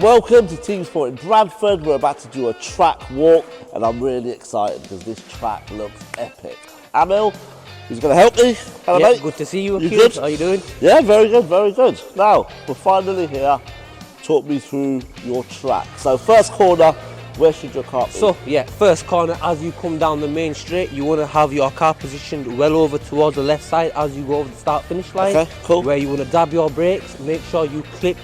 welcome to Teamsport in Bradford. We're about to do a track walk and I'm really excited because this track looks epic. Amil, who's going to help me? Hello, yeah, mate. good to see you. You good? How are you doing? Yeah, very good, very good. Now, we're finally here. Talk me through your track. So first corner, where should your car be? So yeah, first corner, as you come down the main straight, you want to have your car positioned well over towards the left side as you go over the start finish line. Okay, cool. Where you want to dab your brakes, make sure you clip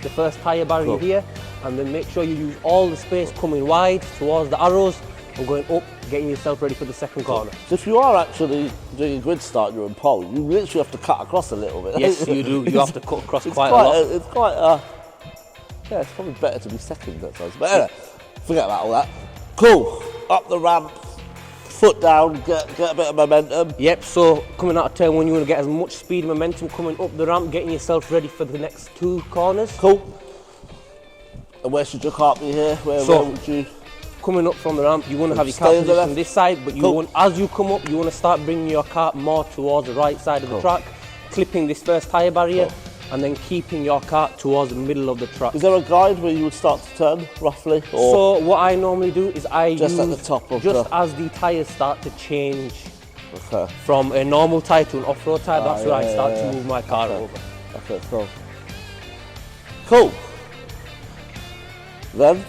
the first tyre barrier Cool. here, and then make sure you use all the space coming wide towards the arrows and going up, getting yourself ready for the second corner. So if you are actually doing a grid start, you're in pole, you literally have to cut across a little bit. Yes, you do. You have to cut across quite a lot. Yeah, it's probably better to be second at times. But anyway, forget about all that. Cool. Up the ramp, foot down, get a bit of momentum. Yep, so coming out of turn one, you want to get as much speed and momentum coming up the ramp, getting yourself ready for the next two corners. Cool. And where should your cart be here? Where would you? Coming up from the ramp, you want to have your Stay car on the position left. this side, but you Cool. want, as you come up, you want to start bringing your car more towards the right side of the track, clipping this first tyre barrier, and then keeping your car towards the middle of the track. Is there a guide where you would start to turn, roughly? Or So what I normally do is I just use, at the top of just as the tyres start to change Okay. from a normal tyre to an off-road tyre, that's where I start yeah. to move my car over. Okay, cool. Cool. Then?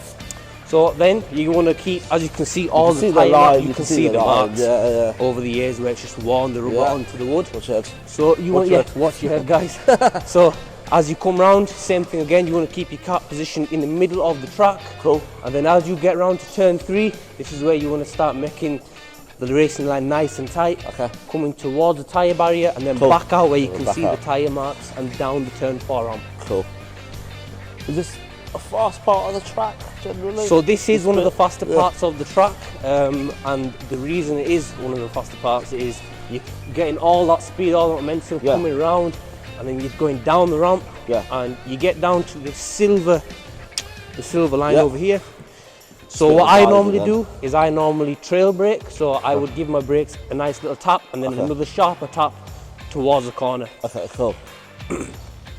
So then you want to keep, as you can see, all the the tyre line, marks, you can see the line, marks yeah. over the years where it's just worn the rubber onto the wood. Watch your head. So you Watch want, your yeah, head. watch your head, guys. So as you come round, same thing again, you want to keep your car positioned in the middle of the track. Cool. And then as you get round to turn 3, this is where you want to start making the racing line nice and tight. Okay. Coming towards the tyre barrier and then Cool. back out where you can Back see out. the tyre marks and down the turn 4 ramp. Cool. Is this a fast part of the track, generally? So this is one of the bit- faster parts of the track, and the reason it is one of the faster parts is you're getting all that speed, all that momentum coming around, and then you're going down the ramp, and you get down to the silver line over here. So what I normally do is I normally trail brake, so I would give my brakes a nice little tap and then another sharper tap towards the corner. Okay, cool.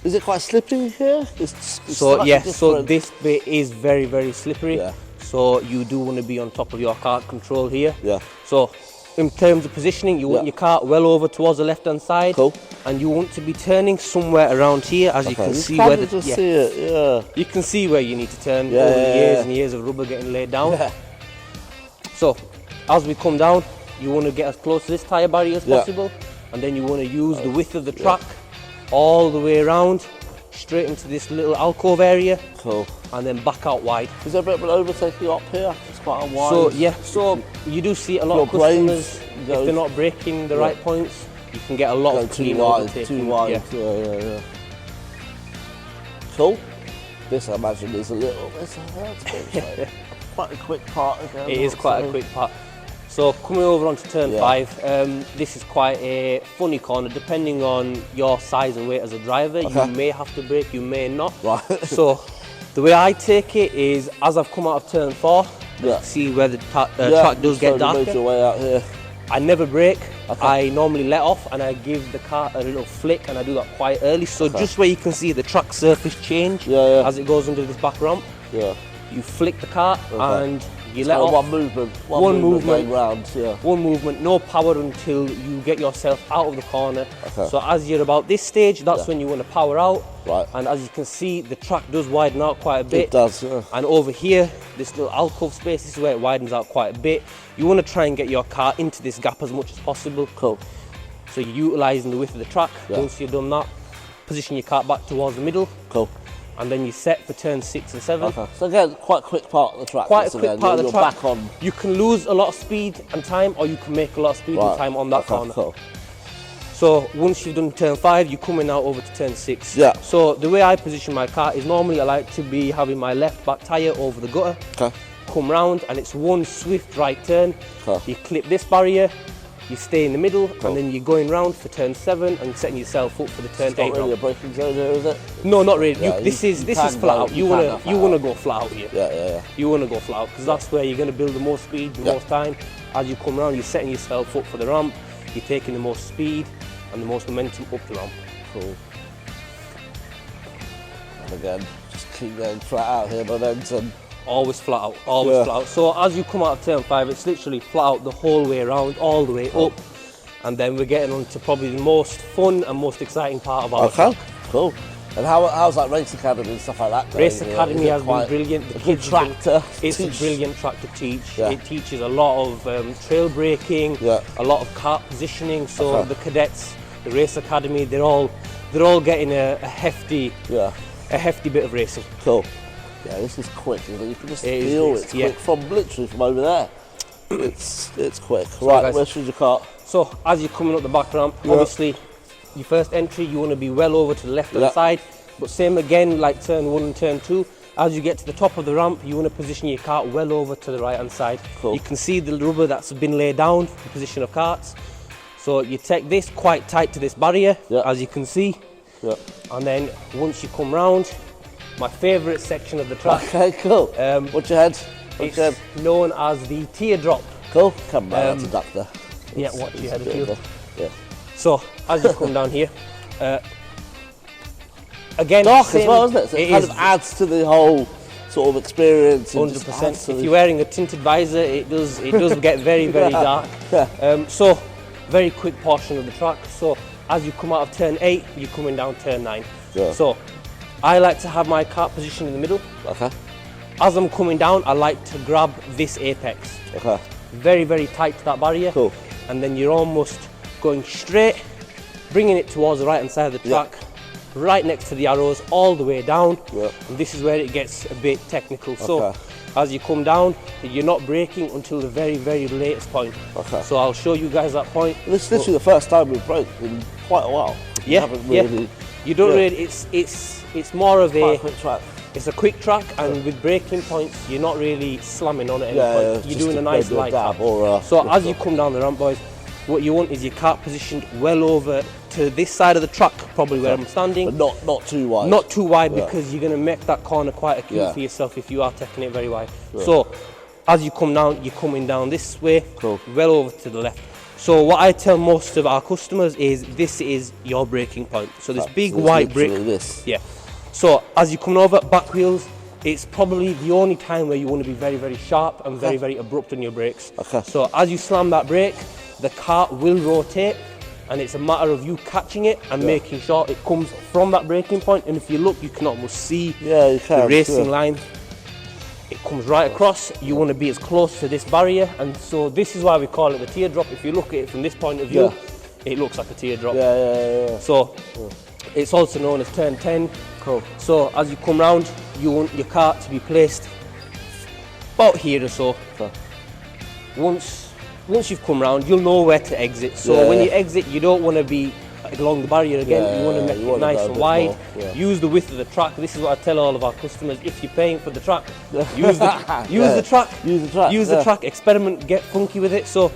Is it quite slippery here? It's So slightly yes, so different. this bit is very, very slippery. Yeah. So you do want to be on top of your cart control here. Yeah. So in terms of positioning, you want your cart well over towards the left hand side. Cool. And you want to be turning somewhere around here, as you can see where the see it, you can see where you need to turn over the yeah, years and years of rubber getting laid down. Yeah. So as we come down, you want to get as close to this tyre barrier as possible, and then you want to use the width of the track all the way around, straight into this little alcove area. Cool. And then back out wide. Is there a bit of an overtaking up here? It's quite a wide. So yeah, so you do see a lot of Your brave customers, if they're not braking the right points, you can get a lot of too clean wide, overtaking. too wide. Yeah. Cool. This, I imagine, is a little. Quite a quick part again. It is quite a quick part. So coming over onto turn 5, this is quite a funny corner. Depending on your size and weight as a driver, you may have to brake, you may not. Right. So the way I take it is, as I've come out of turn 4, see where the track does get darker. Made your way out here. I never brake. I normally let off and I give the car a little flick, and I do that quite early. So just where you can see the track surface change as it goes under this back ramp, you flick the car and you let off. One movement. One movement. Going round, One movement, no power until you get yourself out of the corner. So as you're about this stage, that's when you want to power out. Right. And as you can see, the track does widen out quite a bit. It does, And over here, this little alcove space, this is where it widens out quite a bit. You want to try and get your car into this gap as much as possible. Cool. So you're utilising the width of the track. Once you've done that, position your car back towards the middle. Cool. And then you set for turn 6 and 7. So again, quite a quick part of the track. Quite a quick part of the track. Back on. You can lose a lot of speed and time, or you can make a lot of speed and time on that corner. Cool. So once you've done turn 5, you're coming out over to turn 6. Yeah. So the way I position my car is normally I like to be having my left back tyre over the gutter. Okay. Come round and it's one swift right turn. You clip this barrier, you stay in the middle, and then you're going round for turn 7 and setting yourself up for the turn 8. Not really a braking zone here, is it? No, not really. Yeah, this is flat out. You wanna go flat out here. Yeah. You wanna go flat out because that's where you're gonna build the most speed, the most time. As you come round, you're setting yourself up for the ramp. You're taking the most speed and the most momentum up the ramp. Cool. And again, Just keep going flat out here, momentum. Always flat out, always flat out. So as you come out of turn 5, it's literally flat out the whole way around, all the way up. And then we're getting on to probably the most fun and most exciting part of our Okay, cool. And how's like race academy and stuff like that going? Race academy has been brilliant. The kids tractor. It's a brilliant track to teach. It teaches a lot of trail braking, a lot of kart positioning. So the cadets, the race academy, they're all getting a hefty bit of racing. Cool. Yeah, this is quick. You can just feel it's quick from literally from over there. It's quick. So right, guys, where's your kart? So as you're coming up the back ramp, obviously your first entry you want to be well over to the left hand side, but same again like turn 1 and turn 2. As you get to the top of the ramp, you want to position your kart well over to the right hand side. Cool. You can see the rubber that's been laid down for the position of karts. So you take this quite tight to this barrier, as you can see. And then once you come round, my favourite section of the track. Okay, cool. What's your head? It's known as the Teardrop. Cool. Come round, that's a duck there. Yeah, watch your head if you. So as you come down here, again, dark as well, isn't it? So it kind of adds to the whole sort of experience. 100%. If you're wearing a tinted visor, it does get very, very dark. So very quick portion of the track. So as you come out of turn 8, you're coming down turn 9. So I like to have my kart positioned in the middle. Okay. As I'm coming down, I like to grab this apex. Okay. Very, very tight to that barrier. Cool. And then you're almost going straight, bringing it towards the right hand side of the track, right next to the arrows, all the way down. And this is where it gets a bit technical. So as you come down, you're not braking until the very, very latest point. Okay. So I'll show you guys that point. This is literally the first time we've braked in quite a while. You don't really. It's more of a quick track. It's a quick track, and with braking points, you're not really slamming on it. You're doing a nice light tap. So as you come down the ramp, boys, what you want is your kart positioned well over to this side of the track, probably where I'm standing. But not too wide. Not too wide, because you're going to make that corner quite acute for yourself if you are taking it very wide. So as you come down, you're coming down this way, well over to the left. So what I tell most of our customers is this is your braking point. So this big white brick. So as you're coming over, back wheels, it's probably the only time where you want to be very, very sharp and very, very abrupt on your brakes. So as you slam that brake, the kart will rotate, and it's a matter of you catching it and making sure it comes from that braking point. And if you look, you can almost see the racing line. It comes right across. You want to be as close to this barrier, and so this is why we call it the teardrop. If you look at it from this point of view, it looks like a teardrop. So it's also known as turn 10. Cool. So as you come round, you want your kart to be placed about here or so. Once you've come round, you'll know where to exit. So when you exit, you don't want to be along the barrier again. You want to make it nice and wide. Use the width of the track. This is what I tell all of our customers. If you're paying for the track, use the track. Experiment, get funky with it. So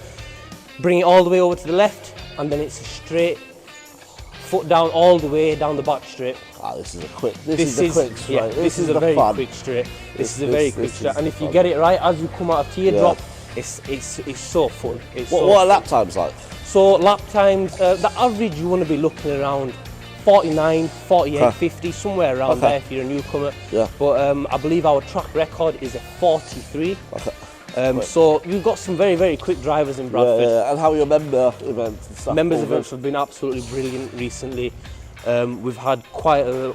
bring it all the way over to the left, and then it's a straight foot down all the way down the back straight. This is a quick. This is a quick straight. This is a very quick straight. This is a very quick straight. And if you get it right as you come out of teardrop, it's so fun. What are lap times like? So lap times, the average you want to be looking around 49, 48, 50, somewhere around there if you're a newcomer. But I believe our track record is a 43. So we've got some very, very quick drivers in Bradford. And how are your member events and stuff? Members events have been absolutely brilliant recently. We've had quite a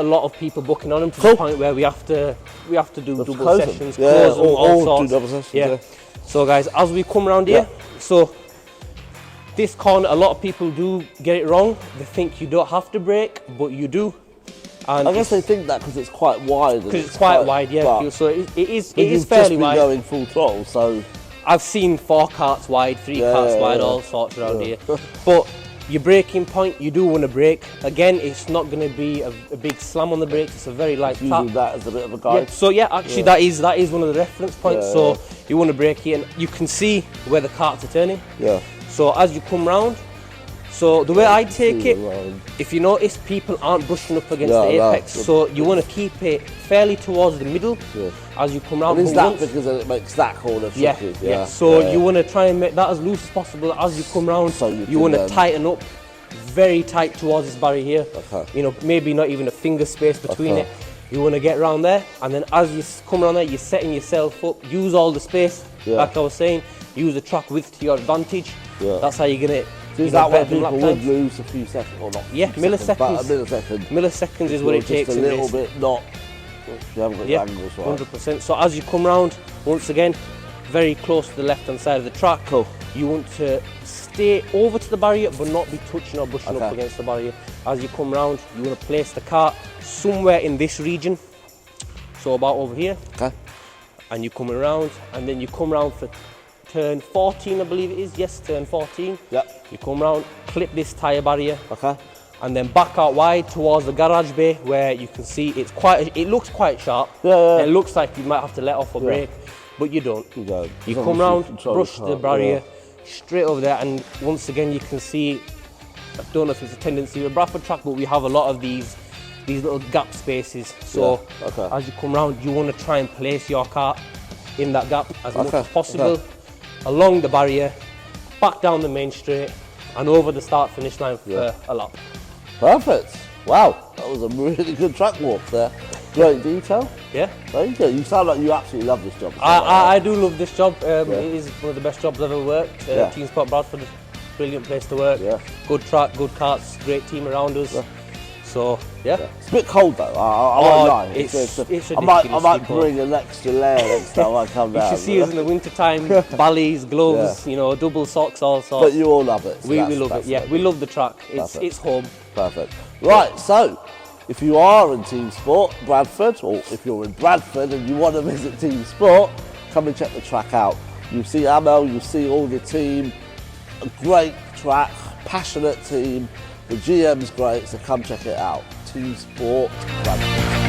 lot of people booking on them to the point where we have to do double sessions, close them, all sorts. Do double sessions, So guys, as we come around here, so this corner, a lot of people do get it wrong. They think you don't have to brake, but you do. And I guess they think that because it's quite wide. Because it's quite wide, So it is fairly wide. Going full throttle, so I've seen 4 karts wide, 3 karts wide, all sorts around here. But your braking point, you do want to brake. Again, it's not going to be a big slam on the brakes. It's a very light tap. Using that as a bit of a guide. So actually that is one of the reference points. So you want to brake here, and you can see where the karts are turning. So as you come round, so the way I take it, if you notice, people aren't brushing up against the apex. So you want to keep it fairly towards the middle as you come round. And is that because it makes that corner tricky? So you want to try and make that as loose as possible as you come round. So you want to tighten up very tight towards this barrier here. You know, maybe not even a finger space between it. You want to get around there, and then as you come around there, you're setting yourself up. Use all the space, like I was saying. Use the track width to your advantage. That's how you're gonna. So is that where people would lose a few seconds, or not? Yeah, milliseconds. But a millisecond. Milliseconds is what it takes. Just a little bit, not. You haven't got the angles right. 100%. So as you come round, once again, very close to the left-hand side of the track. Cool. You want to stay over to the barrier, but not be touching or brushing up against the barrier. As you come round, you want to place the kart somewhere in this region. So about over here. Okay. And you come around, and then you come round for turn 14, I believe it is. Yes, turn 14. Yep. You come round, clip this tyre barrier. Okay. And then back out wide towards the garage bay, where you can see it looks quite sharp. Yeah. It looks like you might have to let off a brake, but you don't. You come round, brush the barrier straight over there, and once again you can see, I don't know if it's a tendency with Bradford track, but we have a lot of these little gap spaces. So as you come round, you want to try and place your kart in that gap as much as possible, along the barrier, back down the main straight, and over the start-finish line for a lap. Perfect. Wow, that was a really good track walk there. Great detail. Yeah. Very good. You sound like you absolutely love this job. I do love this job. It is one of the best jobs I've ever worked. Teamsport Bradford, brilliant place to work. Good track, good karts, great team around us. So it's a bit cold though. I won't lie. It's ridiculous. I might bring an extra layer next time I come down. You should see us in the winter time. Valleys, gloves, you know, double socks, all sorts. But you all love it. So we love it. Yeah, we love the track. It's home. Perfect. Right. So, if you are in Teamsport Bradford, or if you're in Bradford and you want to visit Teamsport, come and check the track out. You'll see Amel. You'll see all the team. A great track, passionate team. The GM's great, so come check it out. Teamsport Bradford.